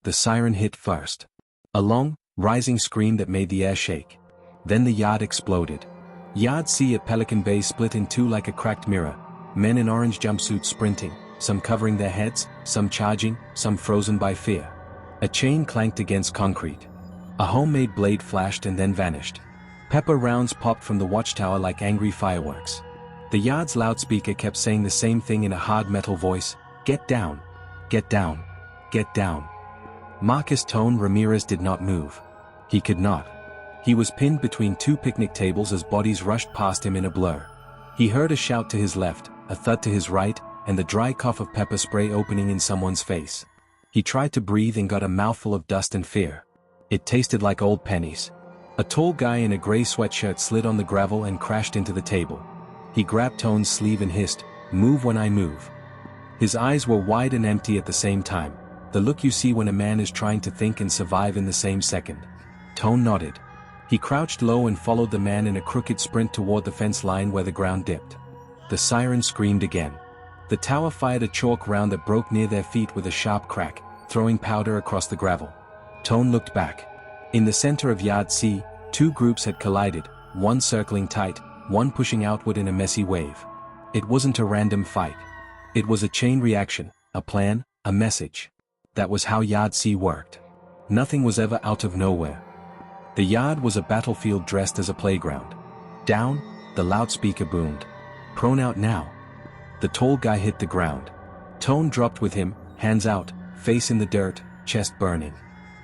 the siren hit first. A long, rising scream that made the air shake. Then the yard exploded. YardC at Pelican Bay split in two like a cracked mirror, men in orange jumpsuits sprinting, some covering their heads, some charging, some frozen by fear. A chain clanked against concrete. A homemade blade flashed and then vanished. Pepper rounds popped from the watchtower like angry fireworks. The yard's loudspeaker kept saying the same thing in a hard metal voice, "Get down. Get down. Get down." Marcus Tone Ramirez did not move. He could not. He was pinned between two picnic tables as bodies rushed past him in a blur. He heard a shout to his left, a thud to his right, and the dry cough of pepper spray opening in someone's face. He tried to breathe and got a mouthful of dust and fear. It tasted like old pennies. A tall guy in a gray sweatshirt slid on the gravel and crashed into the table. He grabbed Tone's sleeve and hissed, "Move when I move." His eyes were wide and empty at the same time, the look you see when a man is trying to think and survive in the same second. Tone nodded. He crouched low and followed the man in a crooked sprint toward the fence line where the ground dipped. The siren screamed again. The tower fired a chalk round that broke near their feet with a sharp crack, throwing powder across the gravel. Tone looked back. In the center of YardC, two groups had collided, one circling tight, one pushing outward in a messy wave. It wasn't a random fight. It was a chain reaction, a plan, a message. That was how YardC worked. Nothing was ever out of nowhere. The yard was a battlefield dressed as a playground. Down, the loudspeaker boomed. Prone out now. The tall guy hit the ground. Tone dropped with him, hands out, face in the dirt, chest burning.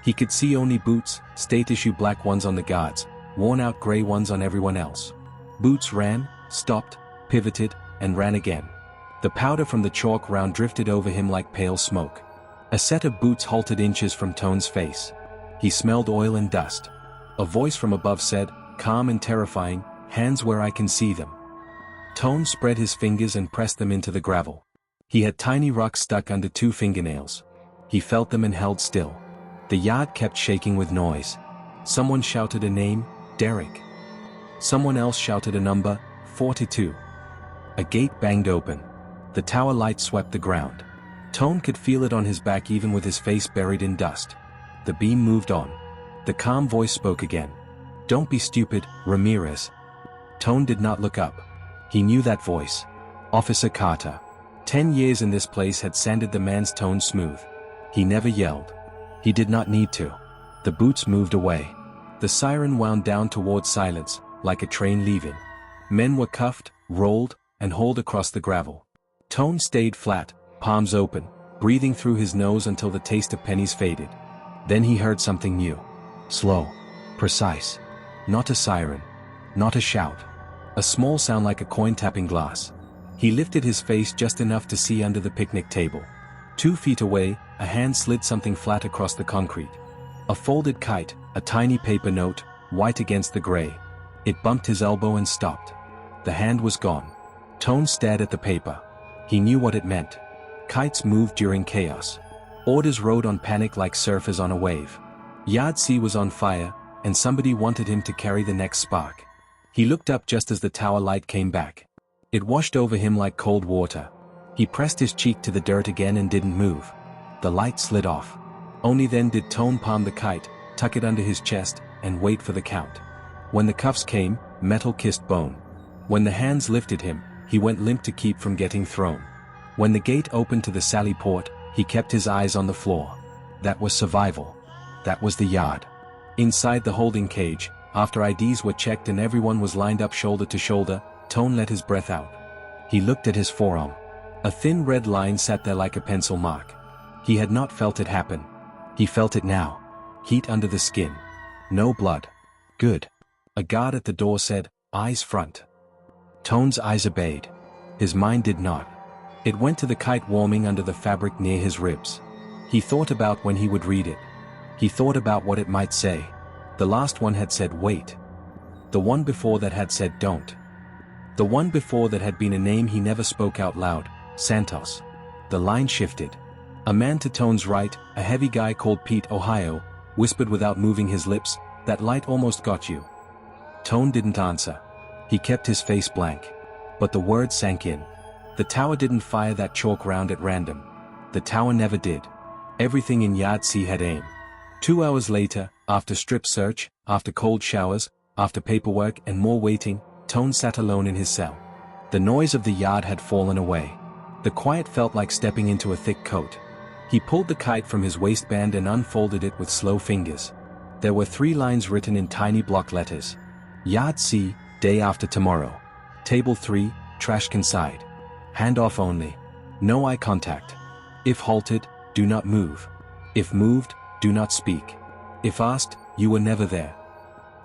He could see only boots, state-issue black ones on the guards, worn-out gray ones on everyone else. Boots ran, stopped, pivoted, and ran again. The powder from the chalk round drifted over him like pale smoke. A set of boots halted inches from Tone's face. He smelled oil and dust. A voice from above said, calm and terrifying, "Hands where I can see them." Tone spread his fingers and pressed them into the gravel. He had tiny rocks stuck under 2 fingernails. He felt them and held still. The yard kept shaking with noise. Someone shouted a name, Derek. Someone else shouted a number, 42. A gate banged open. The tower light swept the ground. Tone could feel it on his back even with his face buried in dust. The beam moved on. The calm voice spoke again. "Don't be stupid, Ramirez." Tone did not look up. He knew that voice. Officer Carter. 10 years in this place had sanded the man's tone smooth. He never yelled. He did not need to. The boots moved away. The siren wound down toward silence, like a train leaving. Men were cuffed, rolled, and hauled across the gravel. Tone stayed flat, palms open, breathing through his nose until the taste of pennies faded. Then he heard something new. Slow. Precise. Not a siren. Not a shout. A small sound like a coin tapping glass. He lifted his face just enough to see under the picnic table. 2 feet away, a hand slid something flat across the concrete. A folded kite, a tiny paper note, white against the gray. It bumped his elbow and stopped. The hand was gone. Tone stared at the paper. He knew what it meant. Kites moved during chaos. Orders rode on panic like surfers on a wave. YardC was on fire, and somebody wanted him to carry the next spark. He looked up just as the tower light came back. It washed over him like cold water. He pressed his cheek to the dirt again and didn't move. The light slid off. Only then did Tone palm the kite, tuck it under his chest, and wait for the count. When the cuffs came, metal kissed bone. When the hands lifted him, he went limp to keep from getting thrown. When the gate opened to the sally port, he kept his eyes on the floor. That was survival. That was the yard. Inside the holding cage, after IDs were checked and everyone was lined up shoulder to shoulder, Tone let his breath out. He looked at his forearm. A thin red line sat there like a pencil mark. He had not felt it happen. He felt it now. Heat under the skin. No blood. Good. A guard at the door said, "Eyes front." Tone's eyes obeyed. His mind did not. It went to the kite warming under the fabric near his ribs. He thought about when he would read it. He thought about what it might say. The last one had said wait. The one before that had said don't. The one before that had been a name he never spoke out loud, Santos. The line shifted. A man to Tone's right, a heavy guy called Pete, Ohio, whispered without moving his lips, "That light almost got you." Tone didn't answer. He kept his face blank. But the words sank in. The tower didn't fire that chalk round at random. The tower never did. Everything in YardC had aim. 2 hours later, after strip search, after cold showers, after paperwork and more waiting, Tone sat alone in his cell. The noise of the yard had fallen away. The quiet felt like stepping into a thick coat. He pulled the kite from his waistband and unfolded it with slow fingers. There were 3 lines written in tiny block letters. YardC, day after tomorrow. Table 3, trash can side. Hand off only. No eye contact. If halted, do not move. If moved, do not speak. If asked, you were never there.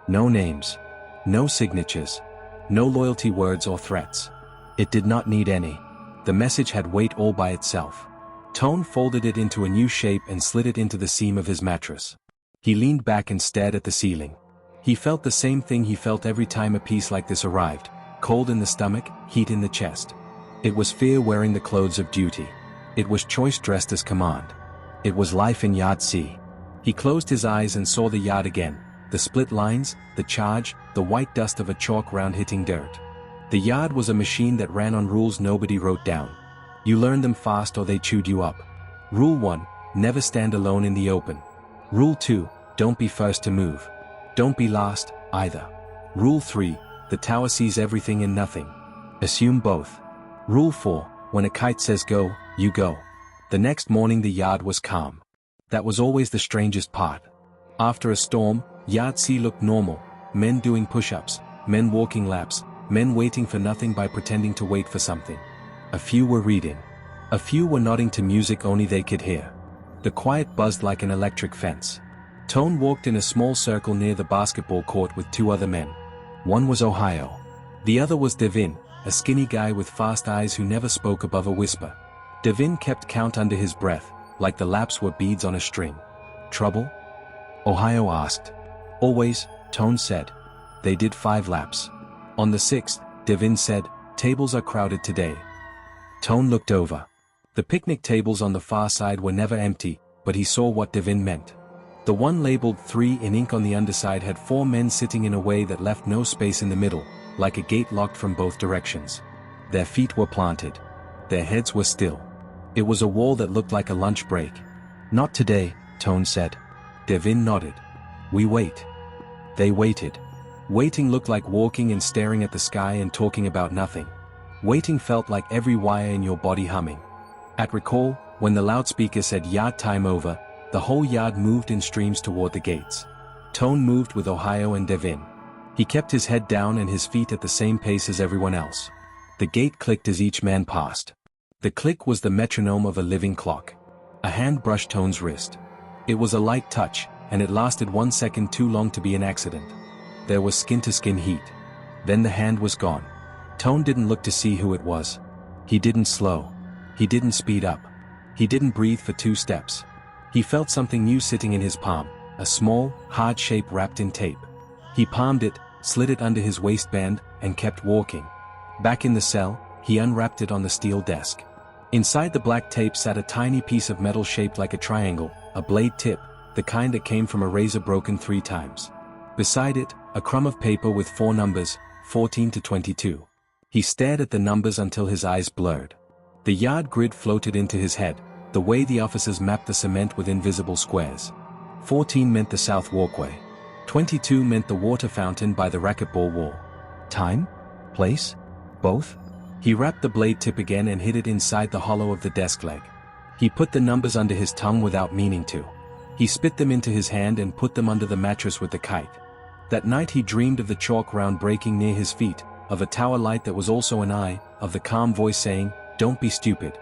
No names. No signatures. No loyalty words or threats. It did not need any. The message had weight all by itself. Tone folded it into a new shape and slid it into the seam of his mattress. He leaned back and stared at the ceiling. He felt the same thing he felt every time a piece like this arrived: cold in the stomach, heat in the chest. It was fear wearing the clothes of duty. It was choice dressed as command. It was life in YardC. He closed his eyes and saw the yard again, the split lines, the charge, the white dust of a chalk round hitting dirt. The yard was a machine that ran on rules nobody wrote down. You learned them fast or they chewed you up. Rule 1, never stand alone in the open. Rule 2, don't be first to move. Don't be last, either. Rule 3, the tower sees everything and nothing. Assume both. Rule 4, when a kite says go, you go. The next morning the yard was calm. That was always the strangest part. After a storm, YardC looked normal: men doing push-ups, men walking laps, men waiting for nothing by pretending to wait for something. A few were reading. A few were nodding to music only they could hear. The quiet buzzed like an electric fence. Tone walked in a small circle near the basketball court with 2 other men. One was Ohio. The other was Devin, a skinny guy with fast eyes who never spoke above a whisper. Devin kept count under his breath, like the laps were beads on a string. Trouble? Ohio asked. Always, Tone said. They did 5 laps. On the 6th, Devin said, tables are crowded today. Tone looked over. The picnic tables on the far side were never empty, but he saw what Devin meant. The one labeled 3 in ink on the underside had 4 men sitting in a way that left no space in the middle, like a gate locked from both directions. Their feet were planted. Their heads were still. It was a wall that looked like a lunch break. Not today, Tone said. Devin nodded. We wait. They waited. Waiting looked like walking and staring at the sky and talking about nothing. Waiting felt like every wire in your body humming. At recall, when the loudspeaker said yard time over, the whole yard moved in streams toward the gates. Tone moved with Ohio and Devin. He kept his head down and his feet at the same pace as everyone else. The gate clicked as each man passed. The click was the metronome of a living clock. A hand brushed Tone's wrist. It was a light touch, and it lasted 1 second too long to be an accident. There was skin-to-skin heat. Then the hand was gone. Tone didn't look to see who it was. He didn't slow. He didn't speed up. He didn't breathe for 2 steps. He felt something new sitting in his palm, a small, hard shape wrapped in tape. He palmed it, slid it under his waistband, and kept walking. Back in the cell, he unwrapped it on the steel desk. Inside the black tape sat a tiny piece of metal shaped like a triangle, a blade tip, the kind that came from a razor broken 3 times. Beside it, a crumb of paper with 4 numbers, 14 to 22. He stared at the numbers until his eyes blurred. The yard grid floated into his head, the way the officers mapped the cement with invisible squares. 14 meant the south walkway. 22 meant the water fountain by the racquetball wall. Time? Place? Both? He wrapped the blade tip again and hid it inside the hollow of the desk leg. He put the numbers under his tongue without meaning to. He spit them into his hand and put them under the mattress with the kite. That night he dreamed of the chalk round breaking near his feet, of a tower light that was also an eye, of the calm voice saying, "Don't be stupid."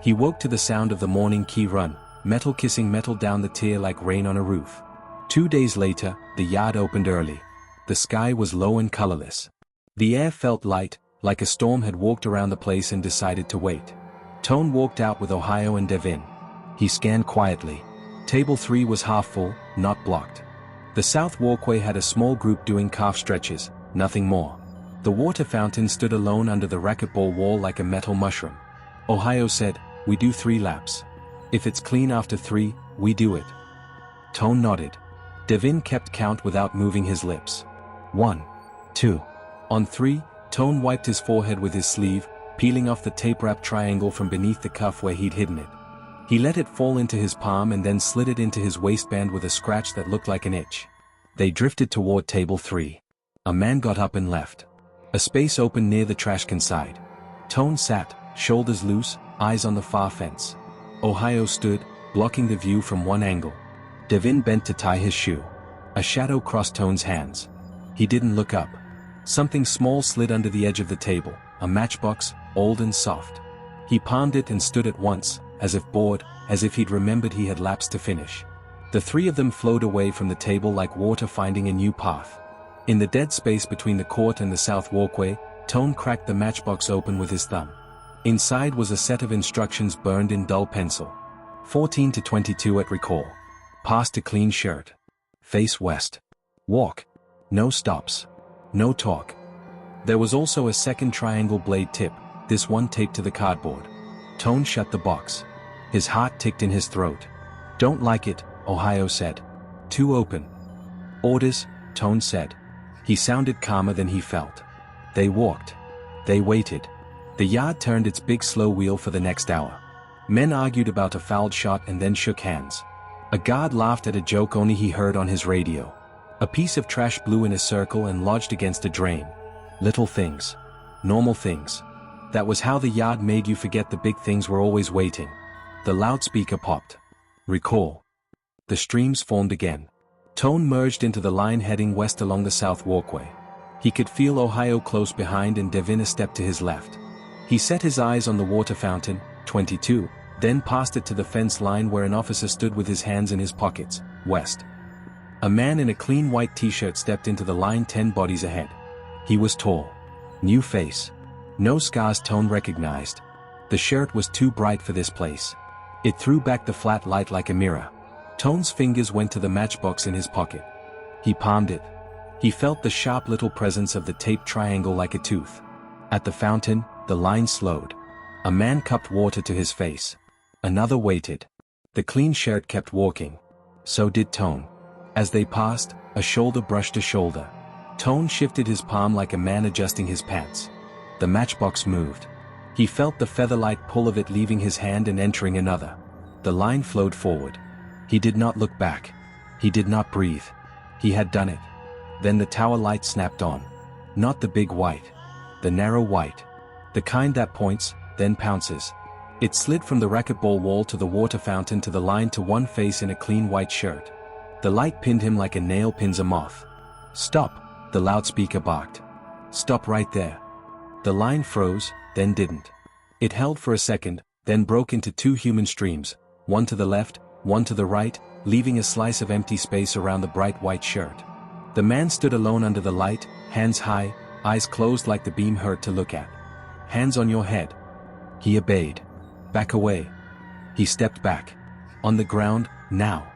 He woke to the sound of the morning key run, metal kissing metal down the tier like rain on a roof. 2 days later, the yard opened early. The sky was low and colorless. The air felt light, like a storm had walked around the place and decided to wait. Tone walked out with Ohio and Devin. He scanned quietly. Table 3 was half full, not blocked. The south walkway had a small group doing calf stretches, nothing more. The water fountain stood alone under the racquetball wall like a metal mushroom. Ohio said, "We do 3 laps. If it's clean after 3, we do it." Tone nodded. Devin kept count without moving his lips. 1, 2. On 3, Tone wiped his forehead with his sleeve, peeling off the tape-wrapped triangle from beneath the cuff where he'd hidden it. He let it fall into his palm and then slid it into his waistband with a scratch that looked like an itch. They drifted toward table 3. A man got up and left. A space opened near the trash can side. Tone sat, shoulders loose, eyes on the far fence. Ohio stood, blocking the view from one angle. Devin bent to tie his shoe. A shadow crossed Tone's hands. He didn't look up. Something small slid under the edge of the table, a matchbox, old and soft. He palmed it and stood at once, as if bored, as if he'd remembered he had laps to finish. The three of them flowed away from the table like water finding a new path. In the dead space between the court and the south walkway, Tone cracked the matchbox open with his thumb. Inside was a set of instructions burned in dull pencil. 14 to 22 at recall. Pass to clean shirt. Face west. Walk. No stops. No talk. There was also a second triangle blade tip, this one taped to the cardboard. Tone shut the box. His heart ticked in his throat. Don't like it, Ohio said. Too open. Orders, Tone said. He sounded calmer than he felt. They walked. They waited. The yard turned its big slow wheel for the next hour. Men argued about a fouled shot and then shook hands. A guard laughed at a joke only he heard on his radio. A piece of trash blew in a circle and lodged against a drain. Little things. Normal things. That was how the yard made you forget the big things were always waiting. The loudspeaker popped. Recall. The streams formed again. Tone merged into the line heading west along the south walkway. He could feel Ohio close behind and Devin a step to his left. He set his eyes on the water fountain, 22, then passed it to the fence line where an officer stood with his hands in his pockets, west. A man in a clean white t-shirt stepped into the line 10 bodies ahead. He was tall. New face. No scars Tone recognized. The shirt was too bright for this place. It threw back the flat light like a mirror. Tone's fingers went to the matchbox in his pocket. He palmed it. He felt the sharp little presence of the taped triangle like a tooth. At the fountain, the line slowed. A man cupped water to his face. Another waited. The clean shirt kept walking. So did Tone. As they passed, a shoulder brushed a shoulder. Tone shifted his palm like a man adjusting his pants. The matchbox moved. He felt the feather-light pull of it leaving his hand and entering another. The line flowed forward. He did not look back. He did not breathe. He had done it. Then the tower light snapped on. Not the big white. The narrow white. The kind that points, then pounces. It slid from the racquetball wall to the water fountain to the line to one face in a clean white shirt. The light pinned him like a nail pins a moth. Stop, the loudspeaker barked. Stop right there. The line froze, then didn't. It held for a second, then broke into two human streams, one to the left, one to the right, leaving a slice of empty space around the bright white shirt. The man stood alone under the light, hands high, eyes closed like the beam hurt to look at. Hands on your head. He obeyed. Back away. He stepped back. On the ground, now.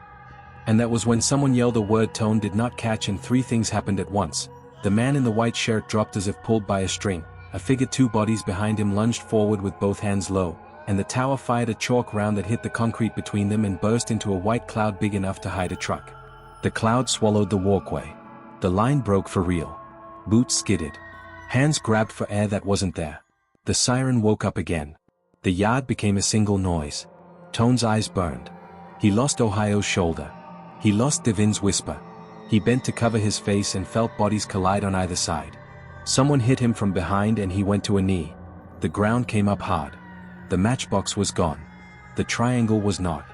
And that was when someone yelled a word Tone did not catch and three things happened at once. The man in the white shirt dropped as if pulled by a string. A figure 2 bodies behind him lunged forward with both hands low, and the tower fired a chalk round that hit the concrete between them and burst into a white cloud big enough to hide a truck. The cloud swallowed the walkway. The line broke for real. Boots skidded. Hands grabbed for air that wasn't there. The siren woke up again. The yard became a single noise. Tone's eyes burned. He lost Ohio's shoulder. He lost Devin's whisper. He bent to cover his face and felt bodies collide on either side. Someone hit him from behind and he went to a knee. The ground came up hard. The matchbox was gone. The triangle was not.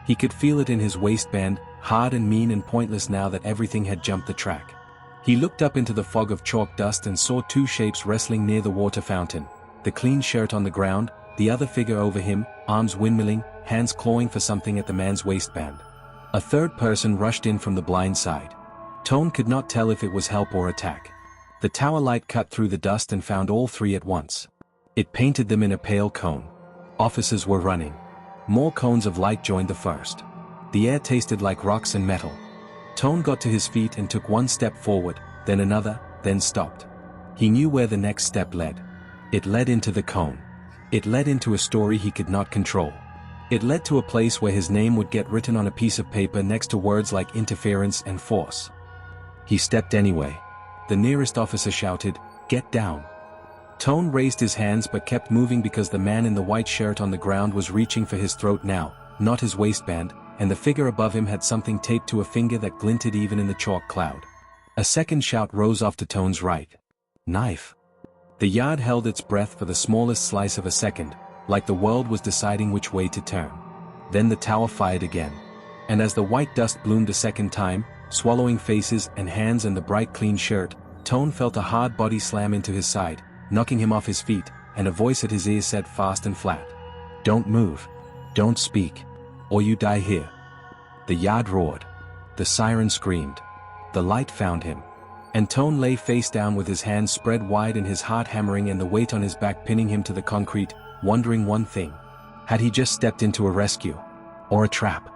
He could feel it in his waistband, hard and mean and pointless now that everything had jumped the track. He looked up into the fog of chalk dust and saw two shapes wrestling near the water fountain. The clean shirt on the ground, the other figure over him, arms windmilling, hands clawing for something at the man's waistband. A third person rushed in from the blind side. Tone could not tell if it was help or attack. The tower light cut through the dust and found all three at once. It painted them in a pale cone. Officers were running. More cones of light joined the first. The air tasted like rocks and metal. Tone got to his feet and took one step forward, then another, then stopped. He knew where the next step led. It led into the cone. It led into a story he could not control. It led to a place where his name would get written on a piece of paper next to words like interference and force. He stepped anyway. The nearest officer shouted, "Get down." Tone raised his hands but kept moving because the man in the white shirt on the ground was reaching for his throat now, not his waistband, and the figure above him had something taped to a finger that glinted even in the chalk cloud. A second shout rose off to Tone's right. Knife. The yard held its breath for the smallest slice of a second, like the world was deciding which way to turn. Then the tower fired again. And as the white dust bloomed a second time, swallowing faces and hands and the bright clean shirt, Tone felt a hard body slam into his side, knocking him off his feet, and a voice at his ear said fast and flat, "Don't move. Don't speak. Or you die here." The yard roared. The siren screamed. The light found him. And Tone lay face down with his hands spread wide and his heart hammering and the weight on his back pinning him to the concrete, wondering one thing. Had he just stepped into a rescue? Or a trap?